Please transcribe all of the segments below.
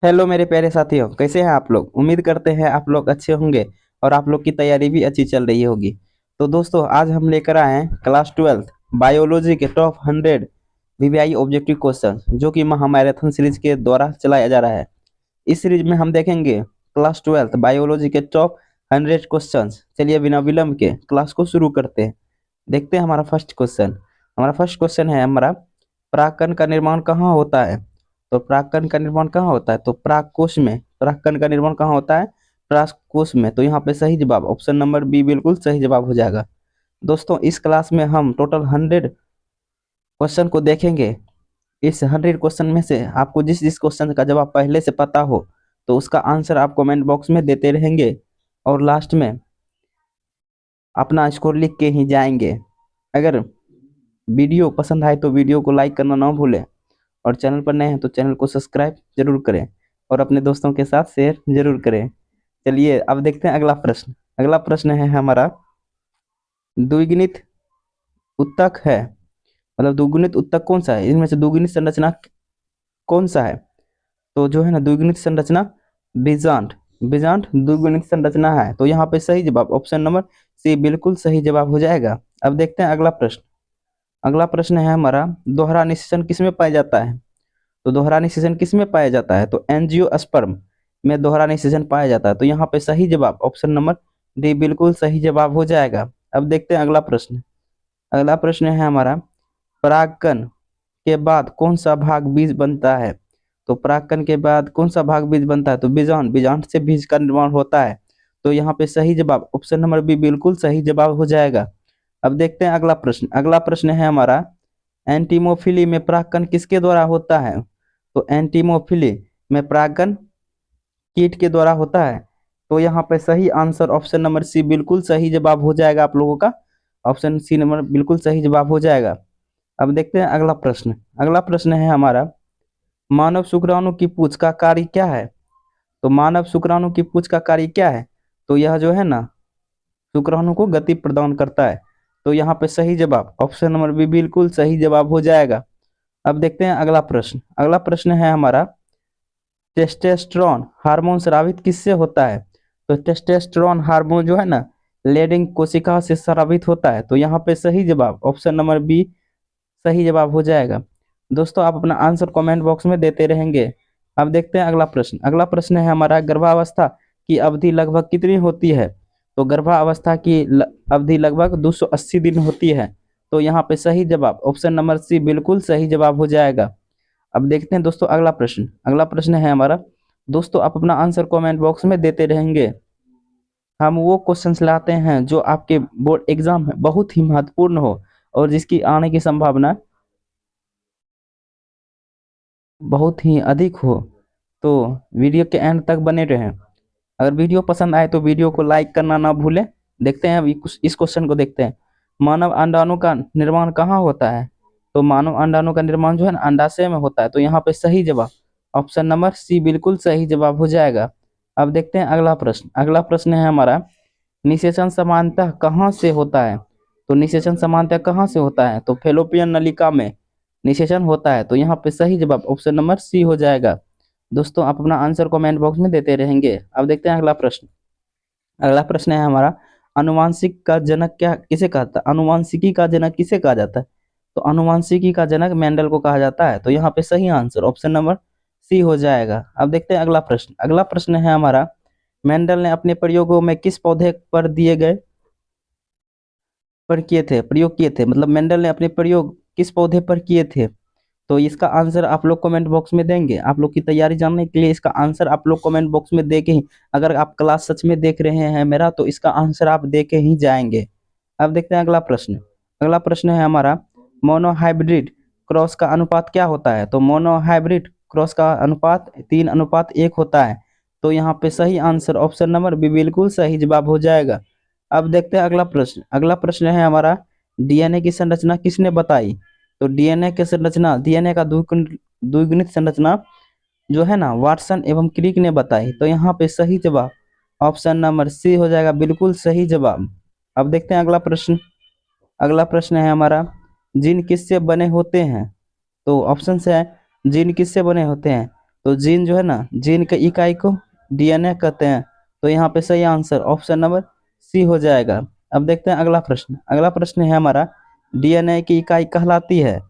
Hello मेरे प्यारे साथियों, कैसे हैं आप लोग। उम्मीद करते हैं आप लोग अच्छे होंगे और आप लोग की तैयारी भी अच्छी चल रही होगी। तो दोस्तों, आज हम लेकर आए हैं क्लास 12 बायोलॉजी के टॉप 100 वीवीआई ऑब्जेक्टिव क्वेश्चन, जो कि महामैराथन सीरीज के द्वारा चलाया जा रहा है। इस सीरीज में हम देखेंगे क्लास 12 बायोलॉजी के टॉप 100 क्वेश्चन। चलिए बिना विलंब के क्लास को शुरू करते हैं। देखते हैं हमारा फर्स्ट क्वेश्चन है हमारा, परागकण का निर्माण कहाँ होता है। तो परागकण का निर्माण कहाँ होता है, तो परागकोश में। परागकण का निर्माण कहाँ होता है, परागकोश में। तो यहाँ पे सही जवाब ऑप्शन नंबर बी बिल्कुल सही जवाब हो जाएगा। दोस्तों, इस क्लास में हम टोटल 100 क्वेश्चन को देखेंगे। इस 100 क्वेश्चन में से आपको जिस जिस क्वेश्चन का जवाब पहले से पता हो, तो उसका आंसर आप कमेंट बॉक्स में देते रहेंगे और लास्ट में अपना स्कोर लिख के ही जाएंगे। अगर वीडियो पसंद आए तो वीडियो को लाइक करना ना भूलें, और चैनल पर नए हैं तो चैनल को सब्सक्राइब जरूर करें और अपने दोस्तों के साथ शेयर जरूर करें। चलिए अब देखते हैं अगला प्रश्न है हमारा, द्विगुणित उत्तक है, मतलब द्विगुणित उत्तक कौन सा है, इनमें से द्विगुणित संरचना कौन सा है। तो जो है ना, द्विगुणित संरचना बीजांड बीजांड द्विगुणित संरचना है। तो यहाँ पे सही जवाब ऑप्शन नंबर सी बिल्कुल सही जवाब हो जाएगा। अब देखते हैं अगला प्रश्न है हमारा, दोहरा निषेचन किसमें पाया जाता है। तो दोहरा निषेचन किसमें पाया जाता है, तो एंजियोस्पर्म में दोहरा निषेचन पाया जाता है। तो यहाँ पे सही जवाब ऑप्शन नंबर डी बिल्कुल सही जवाब हो जाएगा। अब देखते हैं अगला प्रश्न है हमारा, परागकण के बाद कौन सा भाग बीज बनता है। तो परागकण के बाद कौन सा भाग बीज बनता है, तो बीजांड बीजांड से बीज का निर्माण होता है। तो यहाँ पे सही जवाब ऑप्शन नंबर बी बिल्कुल सही जवाब हो जाएगा। अब देखते हैं अगला प्रश्न है हमारा, एंटीमोफिली में परागकण किसके द्वारा होता है। तो एंटीमोफिली में परागकण कीट के द्वारा होता है। तो यहाँ पे सही आंसर ऑप्शन नंबर सी बिल्कुल सही जवाब हो जाएगा। आप लोगों का ऑप्शन सी नंबर बिल्कुल सही जवाब हो जाएगा। अब देखते हैं अगला प्रश्न है हमारा, मानव शुक्राणु की पूंछ का कार्य क्या है। तो मानव शुक्राणु की पूंछ का कार्य क्या है, तो यह जो है ना, शुक्राणु को गति प्रदान करता है। तो यहाँ पे सही जवाब ऑप्शन नंबर बी बिल्कुल सही जवाब हो जाएगा। अब देखते हैं अगला प्रश्न है हमारा, टेस्टोस्टेरोन हार्मोन स्रावित किससे होता है। तो टेस्टोस्टेरोन हार्मोन जो है ना, लेडिंग कोशिका से स्रावित होता है। तो यहाँ पे सही जवाब ऑप्शन नंबर बी सही जवाब हो जाएगा। दोस्तों, आप अपना आंसर कमेंट बॉक्स में देते रहेंगे। अब देखते हैं अगला प्रश्न है हमारा, गर्भावस्था की अवधि लगभग कितनी होती है। तो गर्भावस्था की अवधि लगभग 280 दिन होती है। तो यहाँ पे सही जवाब ऑप्शन नंबर सी बिल्कुल सही जवाब हो जाएगा। अब देखते हैं दोस्तों अगला प्रश्न है हमारा। दोस्तों, आप अपना आंसर कमेंट बॉक्स में देते रहेंगे। हम वो क्वेश्चंस लाते हैं जो आपके बोर्ड एग्जाम में बहुत ही महत्वपूर्ण हो और जिसकी आने की संभावना बहुत ही अधिक हो। तो वीडियो के एंड तक बने रहें। अगर वीडियो पसंद आए तो वीडियो को लाइक करना ना भूलें। देखते हैं अभी इस क्वेश्चन को देखते हैं, मानव अंडाणु का निर्माण कहाँ होता है। तो मानव अंडाणु का निर्माण जो है ना, अंडाशय में होता है। तो यहाँ पे सही जवाब ऑप्शन नंबर सी बिल्कुल सही जवाब हो जाएगा। अब देखते हैं अगला प्रश्न है हमारा, निषेचन सामान्यतः कहाँ से होता है। तो निषेचन सामान्यतः कहाँ से होता है, तो फेलोपियन नलिका में निषेचन होता है। तो यहाँ पे सही जवाब ऑप्शन नंबर सी हो जाएगा। दोस्तों, आप अपना आंसर कमेंट बॉक्स में देते रहेंगे। अब देखते हैं अगला प्रश्न है हमारा, अनुवांशिक का जनक क्या किसे कहता है, अनुवांशिकी का जनक किसे कहा जाता है। तो अनुवांशिकी का जनक मेंडल को कहा जाता है। तो यहाँ पे सही आंसर ऑप्शन नंबर सी हो जाएगा। अब देखते हैं अगला प्रश्न है हमारा, मेंडल ने अपने प्रयोगों में किस पौधे पर दिए गए पर किए थे प्रयोग किए थे, मतलब मेंडल ने अपने प्रयोग किस पौधे पर किए थे। तो इसका आंसर आप लोग कमेंट बॉक्स में देंगे। आप लोग की तैयारी जानने के लिए इसका आंसर आप लोग कमेंट बॉक्स में दे के ही, अगर आप क्लास सच में देख रहे हैं मेरा, तो इसका आंसर आप दे के ही जाएंगे। अब देखते हैं अगला प्रश्न है हमारा, मोनोहाइब्रिड क्रॉस का अनुपात क्या होता है। तो मोनोहाइब्रिड क्रॉस का अनुपात 3:1 होता है। तो यहाँ पे सही आंसर ऑप्शन नंबर बी बिल्कुल सही जवाब हो जाएगा। अब देखते हैं अगला प्रश्न है हमारा, डीएनए की संरचना किसने बताई। तो डीएनए का द्विगुणित संरचना जो है ना, वाटसन एवं क्रिक ने बताई। तो यहाँ पे सही जवाब ऑप्शन नंबर सी हो जाएगा, बिल्कुल सही जवाब। अब देखते हैं अगला प्रश्न है हमारा, जीन किससे बने होते हैं। तो ऑप्शन से है, जीन किससे बने होते हैं। तो जीन जो है ना, जीन के इकाई को डीएनए कहते हैं। तो यहाँ पे सही आंसर ऑप्शन नंबर सी हो जाएगा। अब देखते हैं अगला प्रश्न। अगला प्रश्न है हमारा, डीएनए की इकाई कहलाती है।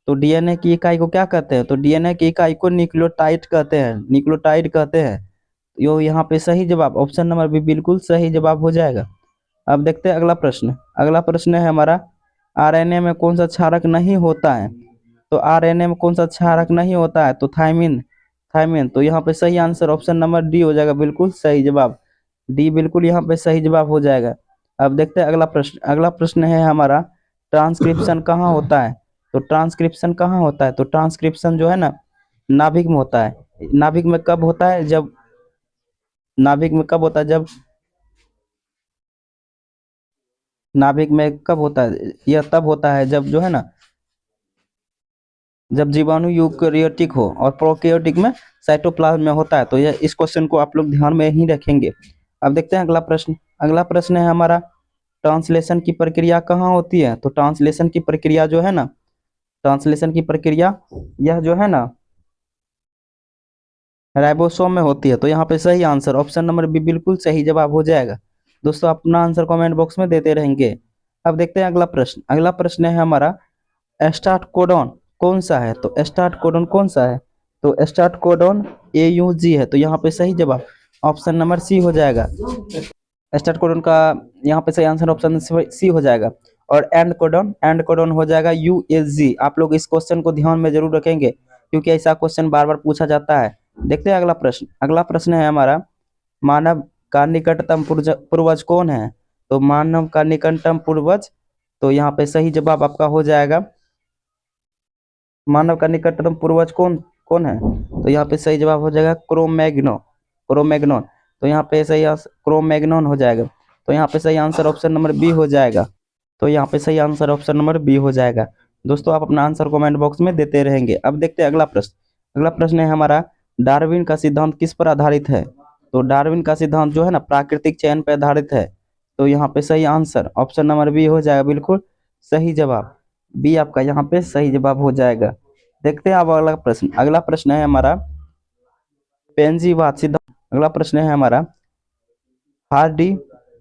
तो डीएनए की इकाई को क्या कहते हैं? तो डीएनए की इकाई को न्यूक्लियोटाइड कहते हैं, न्यूक्लियोटाइड कहते हैं। यो यहाँ पे सही जवाब ऑप्शन नंबर बी बिल्कुल सही जवाब हो जाएगा। अब देखते हैं अगला प्रश्न। अगला प्रश्न है हमारा, आरएनए में कौन सा क्षारक नहीं होता है? तो आरएनए में कौन सा क्षारक नहीं होता है? तो थायमिन, थायमिन। तो यहाँ पे सही आंसर ऑप्शन नंबर डी हो जाएगा, बिल्कुल सही जवाब। डी बिल्कुल यहाँ पे सही जवाब हो जाएगा। अब देखते हैं अगला प्रश्न। अगला प्रश्न है हमारा, ट्रांसक्रिप्शन कहाँ होता है? तो ट्रांसक्रिप्शन कहाँ होता है? तो ट्रांसक्रिप्शन जो है ना, नाभिक में होता है। नाभिक में कब होता है? जब नाभिक में कब होता है? जब नाभिक में कब होता है? यह तब होता है जब जो है ना, जब जीवाणु यूकेरियोटिक हो और प्रोकैरियोटिक में साइटोप्लाज्म में होता है। तो यह इस क्वेश्चन को आप लोग ध्यान में ही रखेंगे। अब देखते हैं अगला प्रश्न। अगला प्रश्न है हमारा, ट्रांसलेशन की प्रक्रिया कहाँ होती है? तो ट्रांसलेशन की प्रक्रिया जो है ना, ट्रांसलेशन की प्रक्रिया यह जो है ना, राइबोसोम में होती है। तो यहाँ पे सही आंसर ऑप्शन नंबर बी बिल्कुल सही जवाब हो जाएगा। दोस्तों अपना आंसर कमेंट बॉक्स में देते रहेंगे। अब देखते हैं अगला प्रश्न। अगला प्रश्न है हमारा, स्टार्ट कोडॉन कौन सा है? तो स्टार्ट कोडॉन कौन सा है? तो स्टार्ट कोडॉन AUG है। तो यहाँ पे सही जवाब ऑप्शन नंबर सी हो जाएगा। स्टार्ट कोडॉन का यहाँ पे सही आंसर ऑप्शन सी हो जाएगा। और एंड कोडॉन हो जाएगा USG। आप लोग इस क्वेश्चन को ध्यान में जरूर रखेंगे, क्योंकि ऐसा क्वेश्चन बार बार पूछा जाता है। देखते हैं अगला प्रश्न। अगला प्रश्न है हमारा, मानव का निकटतम पूर्वज कौन है? तो मानव का निकटतम पूर्वज, तो यहाँ पे सही जवाब आपका हो जाएगा, मानव का निकटतम पूर्वज कौन कौन है? तो यहाँ पे सही जवाब हो जाएगा क्रोमैग्नो, क्रोमैग्नोन। तो यहाँ पे सही आंसर क्रोमैग्नोन हो जाएगा। तो यहाँ पे सही आंसर ऑप्शन नंबर बी हो जाएगा। तो यहाँ पे सही आंसर ऑप्शन नंबर बी हो जाएगा। दोस्तों आप अपना आंसर कमेंट बॉक्स में देते रहेंगे। अब देखते हैं अगला प्रश्न। अगला प्रश्न है हमारा, डार्विन का सिद्धांत किस पर आधारित है? तो डार्विन का सिद्धांत जो है ना, प्राकृतिक चयन पर आधारित है। तो यहाँ पे सही आंसर ऑप्शन नंबर बी हो जाएगा, बिल्कुल सही जवाब। बी आपका यहाँ पे सही जवाब हो जाएगा। देखते हैं अब अगला प्रश्न। अगला प्रश्न है हमारा, पेंजीवाद सिद्धांत। अगला प्रश्न है हमारा, हार्डी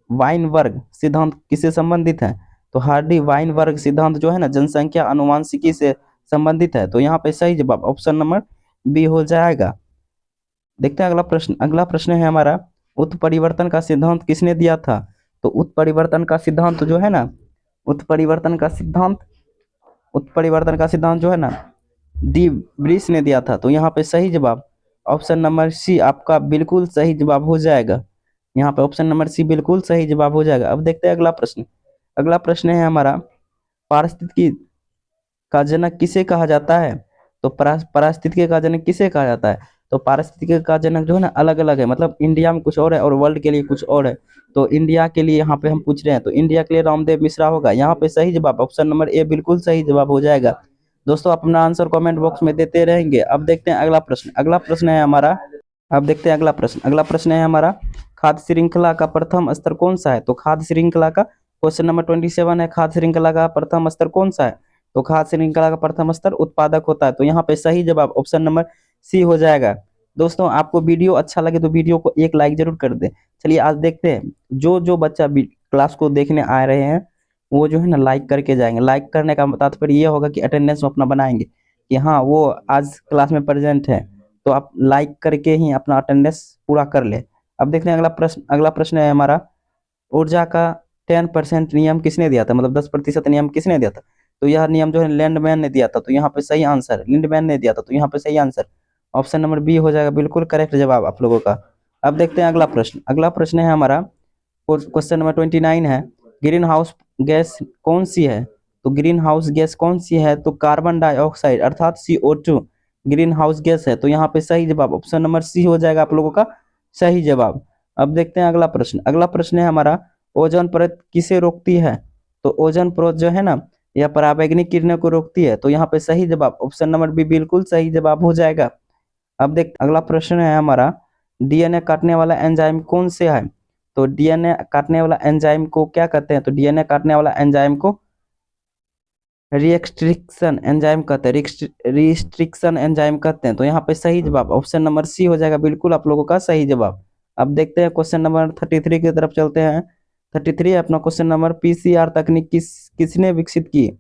वाइनबर्ग सिद्धांत किससे संबंधित है? तो हार्डी वाइनबर्ग सिद्धांत जो है ना, जनसंख्या आनुवांशिकी से संबंधित है। तो यहाँ पे सही जवाब ऑप्शन नंबर बी हो जाएगा। देखते हैं अगला प्रश्न। अगला प्रश्न है हमारा, उत्परिवर्तन का सिद्धांत किसने दिया था? तो उत्परिवर्तन का सिद्धांत जो है ना, उत्परिवर्तन का सिद्धांत, उत्परिवर्तन का सिद्धांत जो है ना, डी ब्रिस ने दिया था। तो यहाँ पे सही जवाब ऑप्शन नंबर सी आपका बिल्कुल सही जवाब हो जाएगा। यहाँ पे ऑप्शन नंबर सी बिल्कुल सही जवाब हो जाएगा। अब देखते हैं अगला प्रश्न। अगला प्रश्न है हमारा, पारिस्थितिकी का जनक किसे कहा जाता है? तो पारिस्थितिकी का जनक किसे कहा जाता है? तो पारिस्थितिकी का जनक जो है ना, अलग अलग है, मतलब इंडिया में कुछ और है और वर्ल्ड के लिए कुछ और है। तो इंडिया के लिए यहाँ पे हम पूछ रहे हैं, तो इंडिया के लिए रामदेव मिश्रा होगा। यहाँ पे सही जवाब ऑप्शन नंबर ए बिल्कुल सही जवाब हो जाएगा। दोस्तों अपना आंसर कमेंट बॉक्स में देते रहेंगे। अब देखते हैं अगला प्रश्न। अगला प्रश्न है हमारा, अब देखते हैं अगला प्रश्न। अगला प्रश्न है हमारा, खाद्य श्रृंखला का प्रथम स्तर कौन सा है? तो खाद्य श्रृंखला का क्वेश्चन नंबर 27 है, खाद्य श्रृंखला का प्रथम स्तर कौन सा है? तो खाद्य श्रृंखला का प्रथम स्तर उत्पादक होता है। तो यहाँ पे सही जवाब ऑप्शन नंबर सी हो जाएगा। दोस्तों आपको वीडियो अच्छा लगे तो वीडियो को एक लाइक जरूर कर दें। चलिए आज देखते हैं, जो जो बच्चा क्लास को देखने आ रहे हैं वो जो है ना लाइक करके जाएंगे। लाइक करने का तात्पर्य ये होगा कि अटेंडेंस अपना बनाएंगे कि हाँ वो आज क्लास में प्रेजेंट है। तो आप लाइक करके ही अपना अटेंडेंस पूरा कर ले। अब देखते हैं अगला प्रश्न। अगला प्रश्न है हमारा, ऊर्जा का 10% नियम किसने दिया था? मतलब 10% नियम किसने दिया था? तो यह नियम जो है लैंडमैन ने दिया था। तो यहाँ पे सही आंसर लिंडमैन ने दिया था। तो यहाँ पे सही आंसर ऑप्शन नंबर बी हो जाएगा, बिल्कुल करेक्ट जवाब आप लोगों का। अब देखते हैं अगला प्रश्न। अगला प्रश्न है हमारा, क्वेश्चन नंबर 29 है, ग्रीन हाउस गैस कौन सी है? तो ग्रीन हाउस गैस कौन सी है? तो कार्बन डाइऑक्साइड अर्थात CO2 ग्रीन हाउस गैस है। तो यहाँ पे सही जवाब ऑप्शन नंबर सी हो जाएगा आप लोगों का सही जवाब। अब देखते हैं अगला प्रश्न। अगला प्रश्न है हमारा, ओजोन परत किसे रोकती है? तो ओजोन परत जो है ना, यह पराबैंगनी किरणों को रोकती है। तो यहाँ पे सही जवाब ऑप्शन नंबर बी बिल्कुल सही जवाब हो जाएगा। अब देख अगला प्रश्न है हमारा, डीएनए काटने वाला एंजाइम कौन से है? तो डीएनए काटने वाला एंजाइम को क्या कहते हैं? तो डीएनए काटने वाला एंजाइम को रिस्ट्रिक्शन एंजाइम कहते हैं, रिस्ट्रिक्शन एंजाइम कहते हैं। तो यहाँ पे सही जवाब ऑप्शन नंबर सी हो जाएगा, बिल्कुल आप लोगों का सही जवाब। अब देखते हैं क्वेश्चन नंबर 33 की तरफ चलते हैं। 33 अपना क्वेश्चन नंबर, पीसीआर तकनीक किसने विकसित की।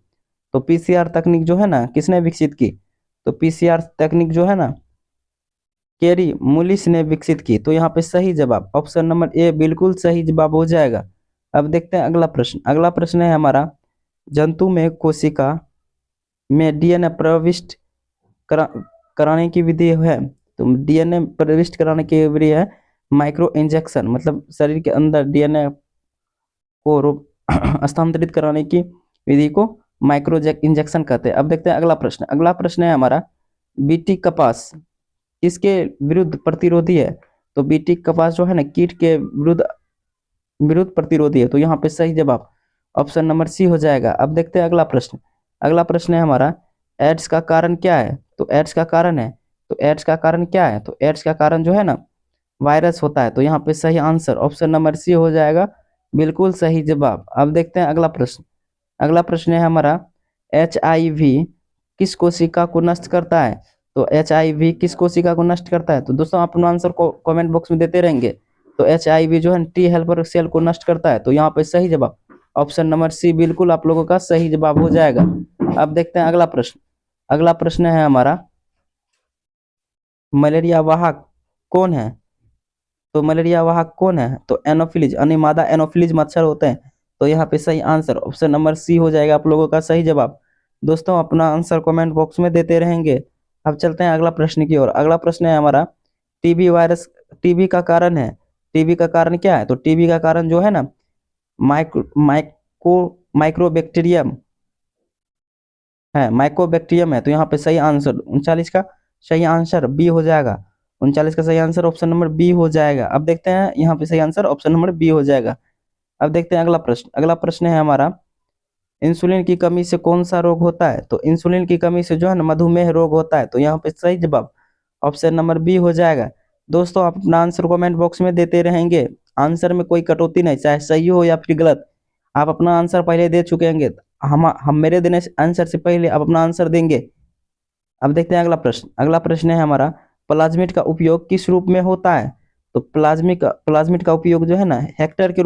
तो पीसीआर तकनीक जो है ना, किसने विकसित की। तो पीसीआर तकनीक जो है ना, केरी मुलिस ने विकसित की। तो यहाँ पे सही जवाब ऑप्शन नंबर ए बिल्कुल सही जवाब हो जाएगा। अब देखते हैं अगला प्रश्न। अगला प्रश्न है हमारा, जंतु में कोशिका में डीएनए प्रविष्ट करा, कराने की विधि है। तो डीएनए प्रविष्ट कराने की विधि है माइक्रो इंजेक्शन, मतलब शरीर के अंदर डीएनए को स्थानांतरित कराने की विधि को माइक्रो इंजेक्शन कहते हैं। अब देखते हैं अगला प्रश्न। अगला प्रश्न है हमारा, बीटी कपास किसके विरुद्ध प्रतिरोधी है। तो बीटी कपास जो है ना, कीट के विरुद्ध विरुद्ध प्रतिरोधी है। तो यहाँ पे सही जवाब ऑप्शन नंबर सी हो जाएगा। अब देखते हैं अगला प्रश्न। अगला प्रश्न है हमारा, एड्स का कारण क्या है। तो एड्स का कारण है, तो एड्स का कारण क्या है। तो एड्स का कारण जो है ना, वायरस होता है। तो यहाँ पे सही आंसर ऑप्शन नंबर सी हो जाएगा, बिल्कुल सही जवाब। अब देखते हैं अगला प्रश्न। अगला प्रश्न है हमारा, HIV किस कोशिका को नष्ट करता है। तो HIV किस कोशिका को नष्ट करता है। तो दोस्तों आप अपना आंसर को कमेंट बॉक्स में देते रहेंगे। तो HIV जो है टी हेल्पर सेल को नष्ट करता है। तो यहाँ पे सही जवाब ऑप्शन नंबर सी बिल्कुल आप लोगों का सही जवाब हो जाएगा। अब देखते हैं अगला प्रश्न। अगला प्रश्न है हमारा, मलेरिया वाहक कौन है। तो मलेरिया वाहक कौन है। तो एनोफिलीज, अनिमादा एनोफिलीज मच्छर होते हैं। तो यहाँ पे सही आंसर ऑप्शन नंबर सी हो जाएगा आप लोगों का सही जवाब। दोस्तों अपना आंसर कमेंट बॉक्स में देते रहेंगे। अब चलते हैं अगला प्रश्न की ओर। अगला प्रश्न है हमारा, टीबी वायरस, टीबी का कारण है। टीबी का कारण क्या है। तो टीबी का कारण जो है ना, माइक्रोबैक्टीरियम है, माइक्रोबैक्टीरियम है। तो यहाँ पे सही आंसर 39 का सही आंसर बी हो जाएगा। 39 का सही आंसर ऑप्शन नंबर बी हो जाएगा। अब देखते हैं यहाँ पे सही आंसर ऑप्शन नंबर बी हो जाएगा। अब देखते हैं अगला प्रश्न। अगला प्रश्न है हमारा, इंसुलिन की कमी से कौन सा रोग होता है। तो इंसुलिन की कमी से जो है ना, मधुमेह रोग होता है। तो यहाँ पे सही जवाब ऑप्शन नंबर बी हो जाएगा। दोस्तों आप अपना आंसर कमेंट बॉक्स में देते रहेंगे। आंसर में कोई कटौती नहीं, चाहे सही हो या फिर गलत। आप अपना आंसर पहले दे चुके होंगे, हम मेरे देने आंसर से पहले आप अपना आंसर देंगे। अब देखते हैं अगला प्रश्न। अगला प्रश्न है हमारा, प्लाज्मिड का उपयोग किस रूप में होता है। तो प्लाज्मिड का उपयोग जो है ना, वेक्टर के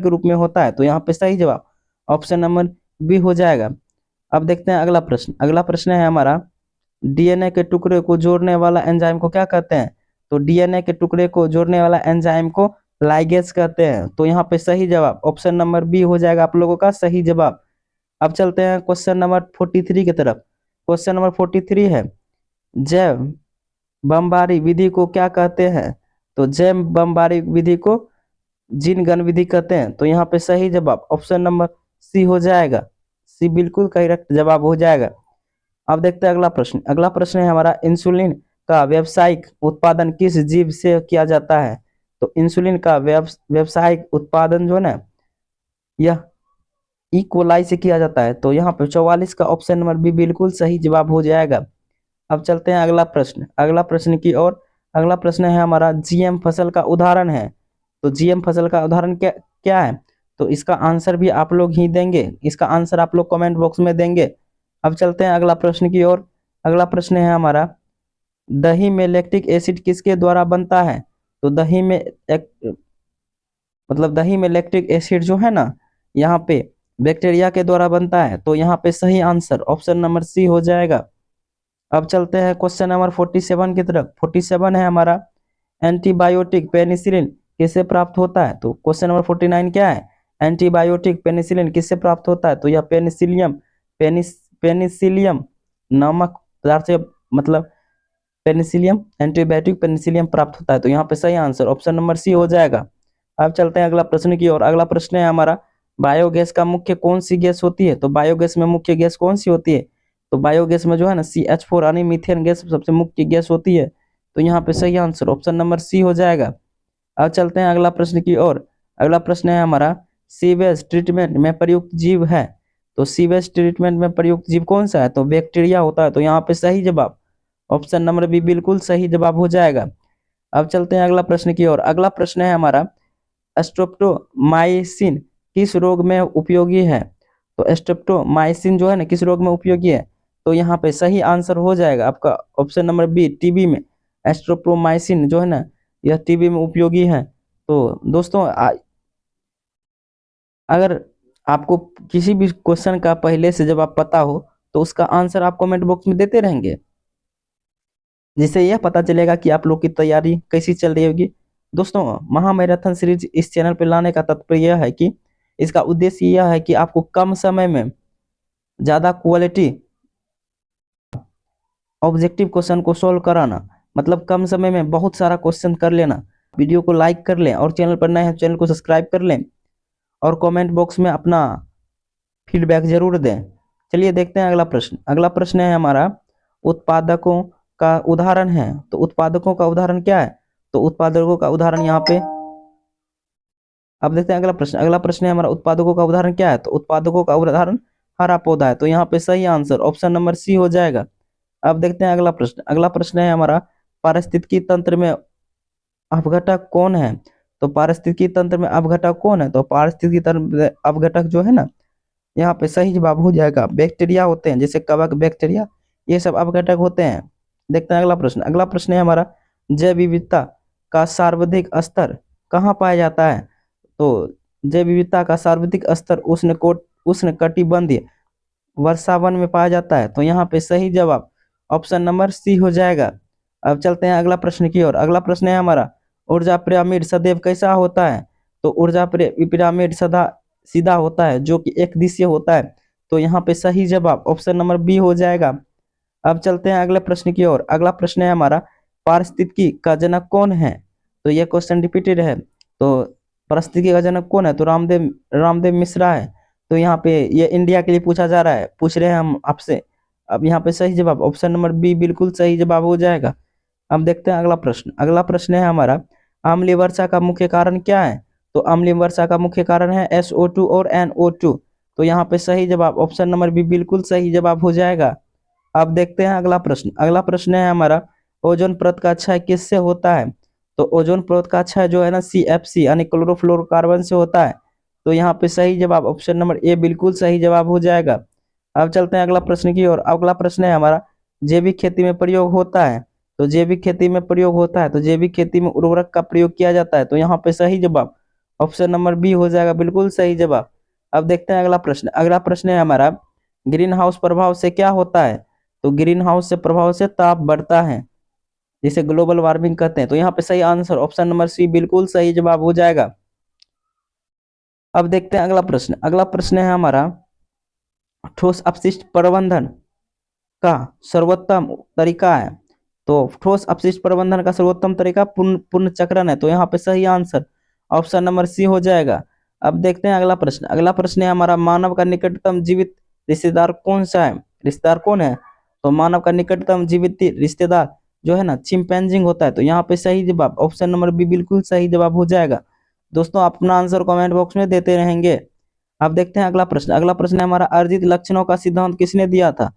रूप में होता है। तो यहाँ पे सही जवाब ऑप्शन नंबर बी हो जाएगा। अब देखते हैं अगला प्रश्न। अगला प्रश्न है हमारा, डीएनए के टुकड़े को जोड़ने वाला एंजाइम को क्या कहते हैं। तो डीएनए के टुकड़े को जोड़ने वाला एंजाइम को लाइगेज कहते हैं। तो यहाँ पे सही जवाब ऑप्शन नंबर बी हो जाएगा आप लोगों का सही जवाब। अब चलते हैं क्वेश्चन नंबर 43 की तरफ। क्वेश्चन नंबर 43 है, जैव बमबारी विधि को क्या कहते हैं। तो जैव बमबारी विधि को जीन गन विधि कहते हैं। तो यहाँ पे सही जवाब ऑप्शन नंबर सी हो जाएगा, सी बिल्कुल करेक्ट जवाब हो जाएगा। अब देखते हैं अगला प्रश्न। अगला प्रश्न है हमारा, इंसुलिन का व्यावसायिक उत्पादन किस जीव से किया जाता है। तो इंसुलिन का व्यावसायिक उत्पादन जो है ना, यह ई कोलाई से किया जाता है। तो यहाँ पे 44 का ऑप्शन नंबर बी बिल्कुल सही जवाब हो जाएगा। अब चलते हैं अगला प्रश्न। अगला प्रश्न की ओर। अगला प्रश्न है हमारा, जीएम फसल का उदाहरण है। तो जीएम फसल का उदाहरण क्या क्या है। तो इसका आंसर भी आप लोग ही देंगे, इसका आंसर आप लोग कमेंट बॉक्स में देंगे। अब चलते हैं अगला प्रश्न की ओर। अगला प्रश्न है हमारा, दही में लैक्टिक एसिड किसके द्वारा बनता है। तो दही में मतलब दही में लैक्टिक एसिड जो है ना, यहाँ पे बैक्टीरिया के द्वारा बनता है। तो यहाँ पे सही आंसर ऑप्शन नंबर सी हो जाएगा। अब चलते हैं क्वेश्चन नंबर 47 की तरफ। 47 है हमारा, एंटीबायोटिक पेनिसिलिन किससे प्राप्त होता है। तो क्वेश्चन नंबर 49 क्या है, एंटीबायोटिक पेनिसिलिन किससे प्राप्त होता है। तो यह पेनिसिलियम नामक पदार्थ से, मतलब पेनिसिलियम एंटीबायोटिक पेनिसिलियम प्राप्त होता है। तो यहाँ पे सही आंसर ऑप्शन नंबर सी हो जाएगा। अब चलते हैं अगला प्रश्न की ओर। अगला प्रश्न है हमारा, बायोगैस का मुख्य कौन सी गैस होती है। तो बायोगैस में मुख्य गैस कौन सी होती है। तो बायोगैस में जो है ना, CH4 यानी मीथेन गैस सबसे मुख्य गैस होती है। तो यहाँ पे सही आंसर ऑप्शन नंबर सी हो जाएगा। अब चलते हैं अगला प्रश्न की ओर। अगला प्रश्न है हमारा, सीवेज ट्रीटमेंट में प्रयुक्त जीव है। तो सीवेज ट्रीटमेंट में प्रयुक्त जीव कौन सा है। तो बैक्टीरिया होता है। तो यहाँ पे सही जवाब ऑप्शन नंबर बी बिल्कुल सही जवाब हो जाएगा। अब चलते हैं अगला प्रश्न की ओर। अगला प्रश्न है हमारा, स्ट्रेप्टोमाइसिन किस रोग में उपयोगी है। तो स्ट्रेप्टोमाइसिन जो है ना किस रोग में उपयोगी है, तो यहाँ पे सही आंसर हो जाएगा आपका ऑप्शन नंबर बी, टीबी में। स्ट्रेप्टोमाइसिन जो है ना यह टीबी में उपयोगी है। तो दोस्तों अगर आपको किसी भी क्वेश्चन का पहले से जब आप पता हो तो उसका आंसर आप कमेंट बॉक्स में देते रहेंगे, जिससे यह पता चलेगा कि आप लोग की तैयारी कैसी चल रही होगी। दोस्तों महामैराथन सीरीज इस चैनल पर लाने का तात्पर्य यह है कि इसका उद्देश्य यह है कि आपको कम समय में ज़्यादा क्वालिटी ऑब्जेक्टिव क्वेश्चन को सॉल्व कराना, मतलब कम समय में बहुत सारा क्वेश्चन कर लेना। वीडियो को लाइक कर लें और चैनल पर नए हैं चैनल को सब्सक्राइब कर लें और कमेंट बॉक्स में अपना फीडबैक जरूर दें। चलिए देखते हैं अगला प्रश्न। अगला प्रश्न है हमारा उत्पादकों का उदाहरण है। तो उत्पादकों का उदाहरण क्या है, तो उत्पादकों का उदाहरण यहाँ पे अब देखते हैं अगला प्रश्न। अगला प्रश्न है हमारा उत्पादकों का उदाहरण क्या है, तो उत्पादकों का उदाहरण हरा पौधा है। तो यहाँ पे सही आंसर ऑप्शन नंबर सी हो जाएगा। अब देखते हैं अगला प्रश्न। अगला प्रश्न है हमारा पारिस्थितिकी तंत्र में अपघटक कौन है। तो पारिस्थितिकी तंत्र में अपघटक कौन है, तो पारिस्थितिकी तंत्र में अपघटक जो है ना यहाँ पे सही जवाब हो जाएगा बैक्टीरिया होते हैं, जैसे कवक, बैक्टीरिया, ये सब अपघटक होते हैं। देखते हैं अगला प्रश्न। अगला प्रश्न है हमारा जैव विविधता का सर्वाधिक स्तर कहाँ पाया जाता है। तो जैव विविधता का सर्वाधिक स्तर उष्णकटिबंधीय वर्षावन में पाया जाता है। तो यहाँ पे सही जवाब ऑप्शन नंबर सी हो जाएगा। अब चलते हैं अगला प्रश्न की ओर। अगला प्रश्न है हमारा ऊर्जा पिरामिड सदैव कैसा होता है। तो ऊर्जा पिरामिड सदा सीधा होता है, जो कि एक दिशीय होता है। तो यहाँ पे सही जवाब ऑप्शन नंबर बी हो जाएगा। अब चलते हैं अगले प्रश्न की ओर। अगला प्रश्न है हमारा पारिस्थितिकी का जनक कौन है। तो यह क्वेश्चन रिपीटेड है। तो पारिस्थितिकी का जनक कौन है, तो रामदेव मिश्रा है। तो यहाँ पे ये इंडिया के लिए पूछा जा रहा है, पूछ रहे हैं हम आपसे। अब यहाँ पे सही जवाब ऑप्शन नंबर बी बिल्कुल सही जवाब हो जाएगा। अब देखते हैं अगला प्रश्न। अगला प्रश्न है हमारा अम्लीय वर्षा का मुख्य कारण क्या है। तो अम्लीय वर्षा का मुख्य कारण है SO2 और NO2। तो यहाँ पे सही जवाब ऑप्शन नंबर बी बिल्कुल सही जवाब हो जाएगा। अब देखते हैं अगला प्रश्न। अगला प्रश्न है हमारा ओजोन परत का क्षय किससे होता है। तो ओजोन परत का क्षय जो है ना CFC यानी क्लोरोफ्लोरोकार्बन से होता है। तो यहाँ पे सही जवाब ऑप्शन नंबर ए बिल्कुल सही जवाब हो जाएगा। अब चलते हैं अगला प्रश्न की ओर। अगला प्रश्न है हमारा जैविक खेती में प्रयोग होता है। तो जैविक खेती में प्रयोग होता है, तो जैविक खेती में उर्वरक का प्रयोग किया जाता है। तो यहाँ पे सही जवाब ऑप्शन नंबर बी हो जाएगा, बिल्कुल सही जवाब। अब देखते हैं अगला प्रश्न। अगला प्रश्न है हमारा ग्रीन हाउस प्रभाव से क्या होता है। तो ग्रीन हाउस से प्रभाव से ताप बढ़ता है, जिसे ग्लोबल वार्मिंग कहते हैं। तो यहाँ पे सही आंसर ऑप्शन नंबर सी बिल्कुल सही जवाब हो जाएगा। अब देखते हैं अगला प्रश्न। अगला प्रश्न है हमारा ठोस अपशिष्ट प्रबंधन का सर्वोत्तम तरीका है। तो ठोस अपशिष्ट प्रबंधन का सर्वोत्तम तरीका पुनर्चक्रण है। तो यहाँ पे सही आंसर ऑप्शन नंबर सी हो जाएगा। अब देखते हैं अगला प्रश्न। अगला प्रश्न है हमारा मानव का निकटतम जीवित रिश्तेदार कौन सा है, रिश्तेदार कौन है। तो मानव का निकटतम जीवित रिश्तेदार जो है ना चिंपैंजी होता है। तो यहाँ पे सही जवाब ऑप्शन नंबर बी बिल्कुल सही जवाब हो जाएगा। दोस्तों अपना आंसर कमेंट बॉक्स में देते रहेंगे। अब देखते हैं अगला प्रश्न। अगला प्रश्न है हमारा अर्जित लक्षणों का सिद्धांत किसने दिया था।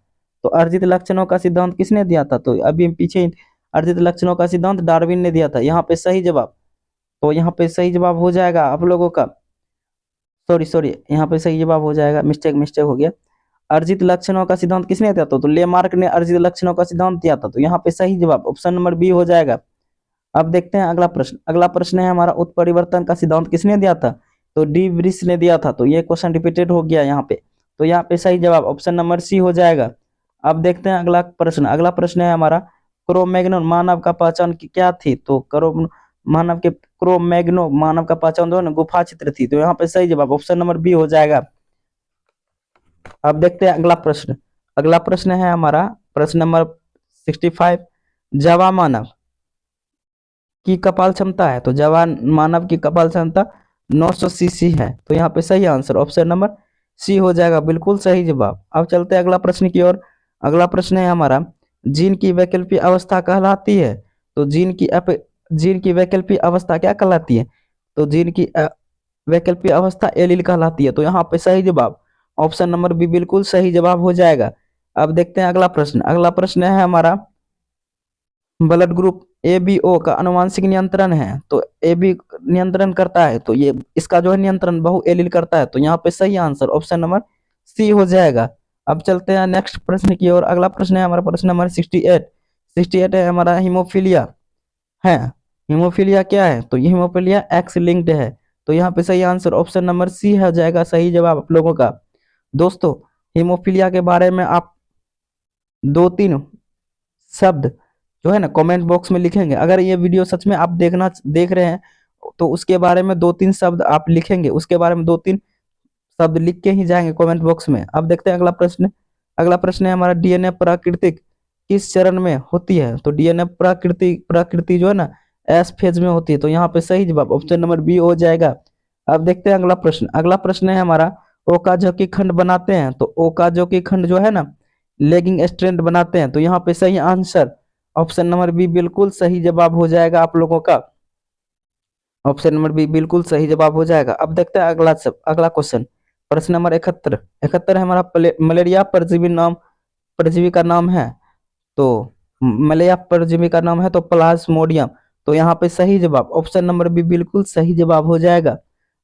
तो अर्जित लक्षणों का सिद्धांत किसने दिया था, तो अभी पीछे अर्जित लक्षणों का सिद्धांत डार्विन ने दिया था। यहाँ पे सही जवाब, तो यहाँ पे सही जवाब हो जाएगा आप लोगों का, सॉरी यहाँ पे सही जवाब हो जाएगा, मिस्टेक हो गया। अर्जित लक्षणों का सिद्धांत किसने दिया था, तो लेमार्क ने अर्जित लक्षणों का सिद्धांत दिया था। तो यहाँ पे सही जवाब ऑप्शन नंबर बी हो जाएगा। अब देखते हैं अगला प्रश्न। अगला प्रश्न है हमारा उत्परिवर्तन का सिद्धांत किसने दिया था, तो डी ब्रिस ने दिया था। तो ये क्वेश्चन रिपीटेड हो गया यहाँ पे। तो यहाँ पे सही जवाब ऑप्शन नंबर सी हो जाएगा। अब देखते हैं अगला प्रश्न। अगला प्रश्न है हमारा क्रोमैग्नो मानव का पहचान क्या थी। तो क्रोमैग्नो मानव का पहचान जो है ना गुफा चित्र थी। तो यहाँ पे सही जवाब ऑप्शन नंबर बी हो जाएगा। अब देखते हैं अगला प्रश्न। अगला प्रश्न है हमारा प्रश्न नंबर 65 जवा मानव की कपाल क्षमता है। तो जवान मानव की कपाल क्षमता 900 सीसी है। तो यहाँ पे सही आंसर ऑप्शन नंबर सी हो जाएगा, बिल्कुल सही जवाब। अब चलते हैं अगला प्रश्न की ओर। अगला प्रश्न है हमारा जीन की वैकल्पिक अवस्था कहलाती है। तो जीन की वैकल्पिक अवस्था क्या कहलाती है, तो जीन की वैकल्पिक अवस्था एलील कहलाती है। तो यहाँ पे सही जवाब ऑप्शन नंबर बी बिल्कुल सही जवाब हो जाएगा। अब देखते हैं अगला प्रश्न। अगला प्रश्न है हमारा ब्लड ग्रुप ABO का आनुवांशिक नियंत्रण है। तो AB नियंत्रण करता है, तो ये इसका जो है नियंत्रण बहु एलील करता है। तो यहाँ पे सही आंसर ऑप्शन नंबर सी हो जाएगा। अब चलते हैं नेक्स्ट प्रश्न की ओर। अगला प्रश्न है हमारा प्रश्न नंबर 68। 68 है हमारा हीमोफीलिया है। हीमोफीलिया क्या है? तो ये हीमोफीलिया एक्स लिंक्ड है। तो यहाँ पे सही आंसर ऑप्शन नंबर सी हो जाएगा सही जवाब आप लोगों का। दोस्तों, हीमोफीलिया के बारे में आप दो तीन शब्द जो है ना कमेंट बॉक्स में लिखेंगे। अगर ये वीडियो सच में आप देख रहे हैं तो उसके बारे में दो तीन शब्द आप लिखेंगे, उसके बारे में दो तीन शब्द लिख के ही जाएंगे कमेंट बॉक्स में। अब देखते हैं अगला प्रश्न। अगला प्रश्न है हमारा डीएनए प्राकृतिक किस चरण में होती है? तो डीएनए प्रकृति जो है ना एस फेज में होती है। तो यहाँ पे सही जवाब ऑप्शन नंबर बी हो जाएगा। अब देखते हैं अगला प्रश्न। अगला प्रश्न है हमारा ओकाज़की खंड बनाते हैं। तो ओकाज़की खंड जो है ना लेगिंग स्ट्रैंड बनाते हैं। तो यहाँ पे सही आंसर ऑप्शन नंबर बी बिल्कुल सही जवाब हो जाएगा आप लोगों का। ऑप्शन नंबर बी बिल्कुल सही जवाब हो जाएगा। अब देखते हैं अगला क्वेश्चन। प्रश्न नंबर 71। 71 है हमारा मलेरिया परजीवी का नाम है। तो मलेरिया परजीवी का नाम है तो प्लाज्मोडियम। तो यहाँ पे सही जवाब ऑप्शन नंबर बी बिल्कुल सही जवाब हो जाएगा।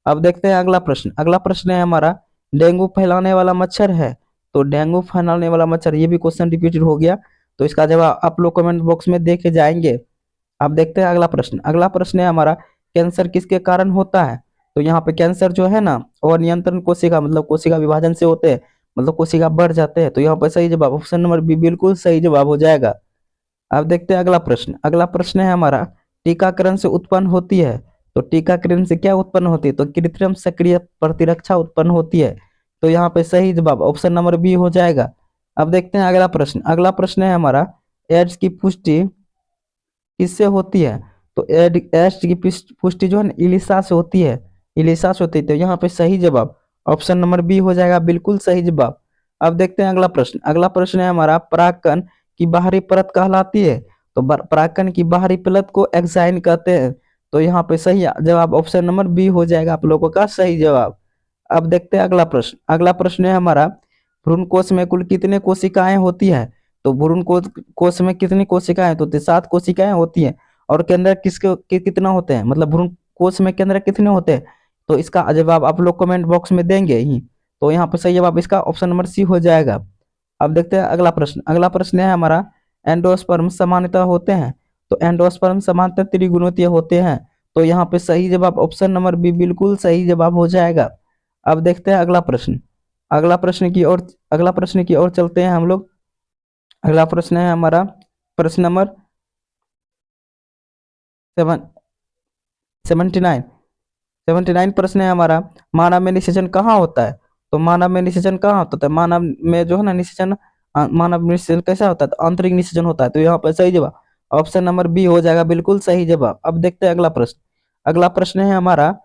अब देखते हैं अगला प्रश्न। अगला प्रश्न है हमारा डेंगू फैलाने वाला मच्छर है। तो डेंगू फैलाने वाला मच्छर, ये भी क्वेश्चन रिपीटेड हो गया। तो इसका जवाब आप लोग कमेंट बॉक्स में देखे जाएंगे। अब देखते हैं अगला प्रश्न। अगला प्रश्न है हमारा कैंसर किसके कारण होता है? तो यहाँ पे कैंसर जो है ना और नियंत्रण कोशिका मतलब कोशिका विभाजन से होते हैं, मतलब कोशिका बढ़ जाते हैं। तो यहाँ पे सही जवाब ऑप्शन नंबर बी बिल्कुल सही जवाब हो जाएगा। अब देखते हैं अगला प्रश्न। अगला प्रश्न है हमारा टीकाकरण से उत्पन्न होती है। तो टीकाकरण से क्या उत्पन्न होती है? तो कृत्रिम सक्रिय प्रतिरक्षा उत्पन्न होती है। तो यहाँ पे सही जवाब ऑप्शन नंबर बी हो जाएगा। अब देखते हैं अगला प्रश्न। अगला प्रश्न है हमारा एड्स की पुष्टि किससे होती है? तो एड्स की पुष्टि जो है ना इलिसा से होती है। इलिसा से होती है। तो यहाँ पे सही जवाब ऑप्शन नंबर बी हो जाएगा बिल्कुल सही जवाब। अब देखते हैं अगला प्रश्न। अगला प्रश्न है हमारा परागकण की बाहरी परत कहलाती है। तो परागकण की बाहरी परत को एक्साइन कहते हैं। तो यहाँ पे सही जवाब ऑप्शन नंबर बी हो जाएगा आप लोगों का सही जवाब। अब देखते हैं अगला प्रश्न। अगला प्रश्न है हमारा भ्रूण कोश में कुल कितने कोशिकाएं होती है? तो भ्रूण कोश में कितनी कोशिकाएं होती है? 7 कोशिकाएं होती हैं। और केंद्र कितना होते हैं, मतलब भ्रूण कोश में केंद्र कितने होते हैं? तो इसका जवाब आप लोग कमेंट बॉक्स में देंगे ही। तो यहाँ पे सही जवाब इसका ऑप्शन नंबर सी हो जाएगा। अब देखते हैं अगला प्रश्न। अगला प्रश्न है हमारा एंडोस्पर्म सामान्यतः होते हैं। तो एंडोस्पर्म सामान्यतः त्रिगुणितीय होते हैं। तो यहाँ पे सही जवाब ऑप्शन नंबर बी बिल्कुल सही जवाब हो जाएगा। अब देखते हैं अगला प्रश्न। अगला प्रश्न की ओर चलते हैं हम लोग। अगला प्रश्न है हमारा प्रश्न नंबर 79। 79 प्रश्न है हमारा मानव में निषेचन कहाँ होता है? तो मानव में निषेचन कहाँ होता है? मानव में जो है ना निषेचन, मानव में निषेचन कैसा होता है? तो आंतरिक निषेचन होता है। तो यहाँ पर सही जवाब ऑप्शन नंबर बी हो जाएगा बिल्कुल सही जवाब। अब देखते हैं अगला प्रश्न। अगला प्रश्न है हमारा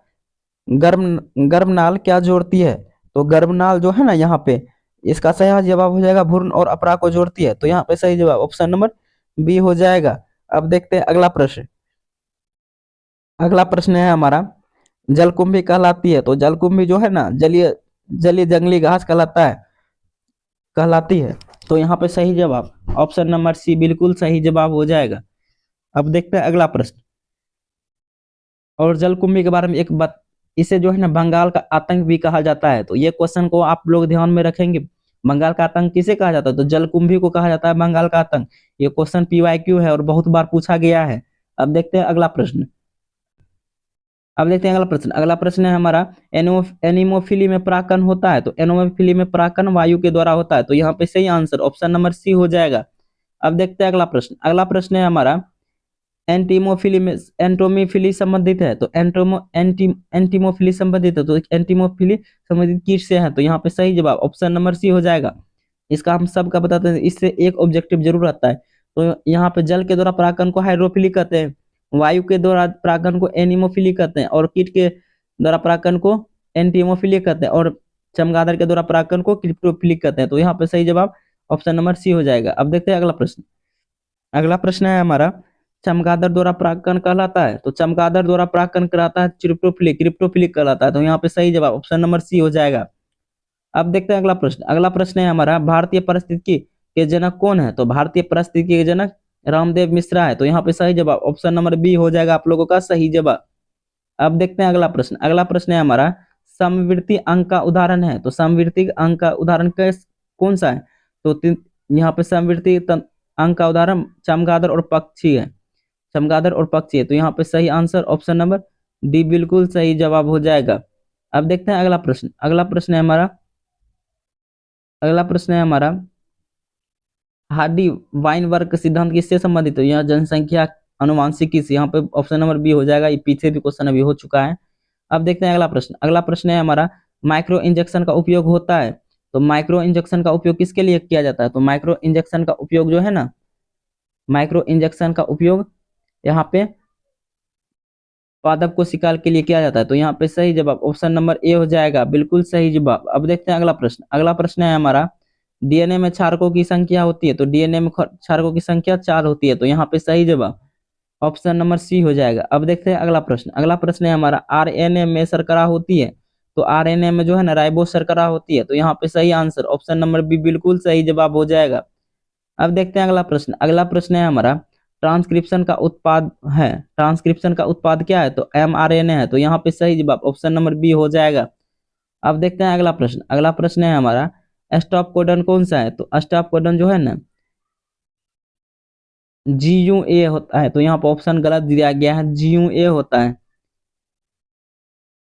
गर्भनाल क्या जोड़ती है? तो गर्भनाल जो है ना यहाँ पे इसका सही जवाब हो जाएगा भ्रूण और अपरा को जोड़ती है। तो यहाँ पे सही जवाब ऑप्शन नंबर बी हो जाएगा। अब देखते हैं अगला प्रश्न। अगला प्रश्न है हमारा जलकुंभी कहलाती है। तो जलकुंभी जो है ना जलीय जलीय जंगली घास कहलाती है। तो यहाँ पे सही जवाब ऑप्शन नंबर सी बिल्कुल सही जवाब हो जाएगा। अब देखते हैं अगला प्रश्न। और जलकुंभी के बारे में एक बात, इसे जो है ना बंगाल का आतंक भी कहा जाता है। तो ये क्वेश्चन को आप लोग ध्यान में रखेंगे। बंगाल का आतंक किसे कहा जाता है? तो जलकुंभी को कहा जाता है बंगाल का आतंक। ये क्वेश्चन पीवाईक्यू है और बहुत बार पूछा गया है। अब देखते हैं अगला प्रश्न। अगला प्रश्न है हमारा एनिमोफिली में परागकण होता है। तो एनिमोफिली में परागकण वायु के द्वारा होता है। तो यहाँ पे सही आंसर ऑप्शन नंबर सी हो जाएगा। अब देखते हैं अगला प्रश्न। अगला प्रश्न है हमारा एंटीमोफिली में एंटोमोफिली संबंधित है। तो एंटीमोफिली संबंधित है। तो एंटीमोफिली संबंधित किससे है? तो यहाँ पे सही जवाब ऑप्शन नंबर सी हो जाएगा। इसका हम सबका बताते हैं, इससे एक ऑब्जेक्टिव जरूर आता है। तो यहाँ पे जल के द्वारा परागकण को हाइड्रोफिली कहते हैं, वायु के द्वारा परागकण को एनिमोफिली कहते हैं, और कीट के द्वारा परागकण को एंटीमोफिली कहते हैं, और चमगादड़ के द्वारा परागकण को क्रिप्टोफिली कहते हैं। तो यहाँ पे सही जवाब ऑप्शन नंबर सी हो जाएगा। अब देखते हैं अगला प्रश्न। अगला प्रश्न है हमारा चमगादड़ द्वारा परागकण कहलाता है। तो चमगादड़ द्वारा परागकण कहलाता है क्रिप्टोफिलिक कहलाता है। तो यहाँ पे सही जवाब ऑप्शन नंबर सी हो जाएगा। अब देखते हैं अगला प्रश्न। अगला प्रश्न है हमारा भारतीय पारिस्थितिकी के जनक कौन है? तो भारतीय पारिस्थितिकी के जनक रामदेव मिश्रा है। तो यहाँ पे सही जवाब ऑप्शन नंबर बी हो जाएगा आप लोगों का सही जवाब। अब देखते हैं अगला प्रश्न। अगला प्रश्न है हमारा समवर्ती अंक का उदाहरण है? तो समवर्ती अंक का उदाहरण कौन सा है? तो यहाँ पे समवर्ती अंक का उदाहरण चमगादड़ और पक्षी है, चमगादड़ और पक्षी है। तो यहाँ पे सही आंसर ऑप्शन नंबर डी बिल्कुल सही जवाब हो जाएगा। अब देखते हैं अगला प्रश्न। अगला प्रश्न है हमारा हार्डी वाइनबर्ग सिद्धांत किससे संबंधित है? यह जनसंख्या अनुवांशिकी से। यहाँ पे ऑप्शन नंबर बी हो जाएगा। ये पीछे भी क्वेश्चन अभी हो चुका है। अब देखते हैं अगला प्रश्न। अगला प्रश्न है हमारा माइक्रो इंजेक्शन का उपयोग होता है। तो माइक्रो इंजेक्शन का उपयोग किसके लिए किया जाता है? तो माइक्रो इंजेक्शन का उपयोग जो है ना, माइक्रो इंजेक्शन का उपयोग यहाँ पे पादप कोशिका के लिए किया जाता है। तो यहाँ पे सही जवाब ऑप्शन नंबर ए हो जाएगा, बिल्कुल सही जवाब। अब देखते हैं अगला प्रश्न। अगला प्रश्न है हमारा डीएनए में क्षारकों की संख्या होती है। तो डीएनए में क्षारकों की संख्या 4 होती है। तो यहाँ पे सही जवाब ऑप्शन नंबर सी हो जाएगा। अब देखते हैं अगला प्रश्न। अगला प्रश्न है हमारा आरएनए में शर्करा होती है। तो आरएनए में जो है ना राइबोस शर्करा होती है। तो यहाँ पे सही आंसर ऑप्शन नंबर बी बिल्कुल सही जवाब हो जाएगा। अब देखते हैं अगला प्रश्न। अगला प्रश्न है हमारा ट्रांसक्रिप्शन का उत्पाद है। ट्रांसक्रिप्शन का उत्पाद क्या है? तो एमआरएनए है। तो यहाँ पे सही जवाब ऑप्शन नंबर बी हो जाएगा। अब देखते हैं अगला प्रश्न। अगला प्रश्न है हमारा स्टॉप कोडन कौन सा है? तो स्टॉप कोडन जो है ना GUA होता है। तो यहाँ पर ऑप्शन गलत दिया गया है, GUA होता है,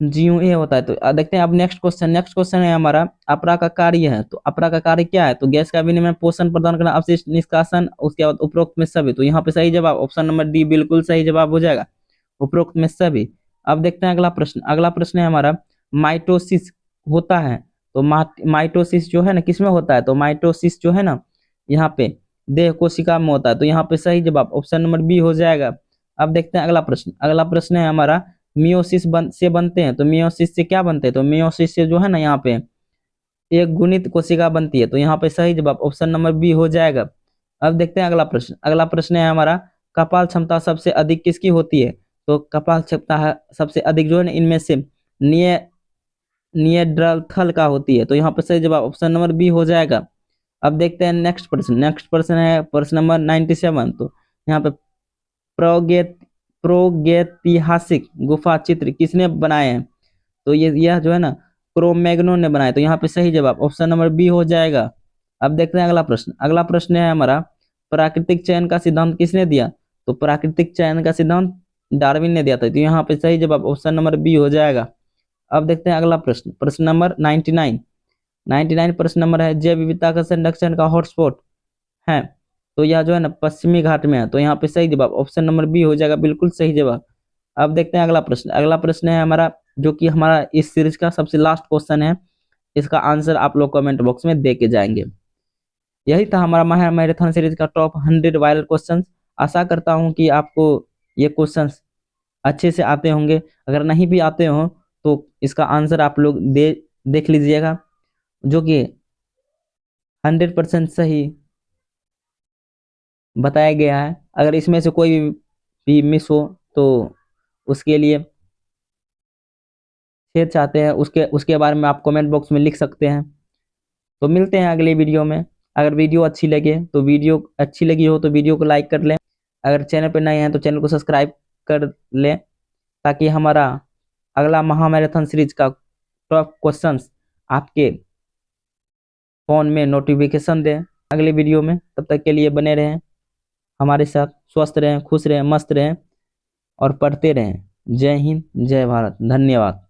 GUA होता है। तो देखते हैं अब नेक्स्ट क्वेश्चन। नेक्स्ट क्वेश्चन है हमारा अपरा का कार्य है। तो अपरा का कार्य क्या है? तो गैस का विनिमय, पोषण प्रदान करना, अपशिष्ट निष्कासन, उसके बाद उपरोक्त में सभी। तो यहाँ पे सही जवाब ऑप्शन नंबर डी बिल्कुल सही जवाब हो जाएगा, उपरोक्त में सभी। अब देखते हैं अगला प्रश्न। अगला प्रश्न है हमारा माइटोसिस होता है। तो माइटोसिस जो है ना किसमें होता है? तो माइटोसिस जो है ना यहाँ पे देह कोशिका में होता है। तो यहाँ पे सही जवाब ऑप्शन नंबर बी हो जाएगा। अब देखते हैं अगला प्रश्न। अगला प्रश्न है हमारा मियोसिस से बनते हैं। तो मियोसिस से क्या बनते हैं? तो मियोसिस से जो है ना यहाँ पे एक गुणित कोशिका बनती है। तो यहाँ पे सही जवाब ऑप्शन नंबर बी हो जाएगा। अब देखते हैं अगला प्रश्न। अगला प्रश्न है हमारा कपाल क्षमता सबसे अधिक किसकी होती है? तो कपाल क्षमता सबसे अधिक जो है ना इनमें से निएंडरथल का होती है। तो यहाँ पे सही जवाब ऑप्शन नंबर बी हो जाएगा। अब देखते हैं नेक्स्ट प्रश्न। नेक्स्ट प्रश्न है प्रश्न नंबर 97। तो यहाँ पे प्रागैतिहासिक गुफा चित्र किसने बनाए हैं? तो यह जो है ना क्रोमैग्नो ने बनाया। तो यहाँ पे सही जवाब ऑप्शन नंबर बी हो जाएगा। अब देखते हैं अगला प्रश्न। अगला प्रश्न है हमारा प्राकृतिक चयन का सिद्धांत किसने दिया? तो प्राकृतिक चयन का सिद्धांत डार्विन ने दिया था। तो यहाँ पे सही जवाब ऑप्शन नंबर बी हो जाएगा। अब देखते हैं अगला प्रश्न। प्रश्न नंबर 99 प्रश्न नंबर है जैव विविधता का संरक्षण का हॉटस्पॉट है। तो यह जो है ना पश्चिमी घाट में है। तो यहाँ पे सही जवाब ऑप्शन नंबर बी हो जाएगा, बिल्कुल सही जवाब। अब देखते हैं अगला प्रश्न। अगला प्रश्न है हमारा जो कि हमारा इस सीरीज का सबसे लास्ट क्वेश्चन है। इसका आंसर आप लोग कमेंट बॉक्स में दे के जाएंगे। यही था हमारा मैराथन सीरीज का टॉप 100 वायरल क्वेश्चन। आशा करता हूँ कि आपको ये क्वेश्चन अच्छे से आते होंगे। अगर नहीं भी आते हो तो इसका आंसर आप लोग देख लीजिएगा, जो कि 100% सही बताया गया है। अगर इसमें से कोई भी मिस हो तो उसके लिए शेयर चाहते हैं उसके उसके बारे में आप कमेंट बॉक्स में लिख सकते हैं। तो मिलते हैं अगले वीडियो में। अगर वीडियो अच्छी लगी हो तो वीडियो को लाइक कर लें। अगर चैनल पर नए हैं तो चैनल को सब्सक्राइब कर लें, ताकि हमारा अगला महामैराथन सीरीज का टॉप क्वेश्चंस आपके फोन में नोटिफिकेशन दें अगले वीडियो में। तब तक के लिए बने रहें हमारे साथ, स्वस्थ रहें, खुश रहें, मस्त रहें और पढ़ते रहें। जय हिंद, जय भारत, धन्यवाद।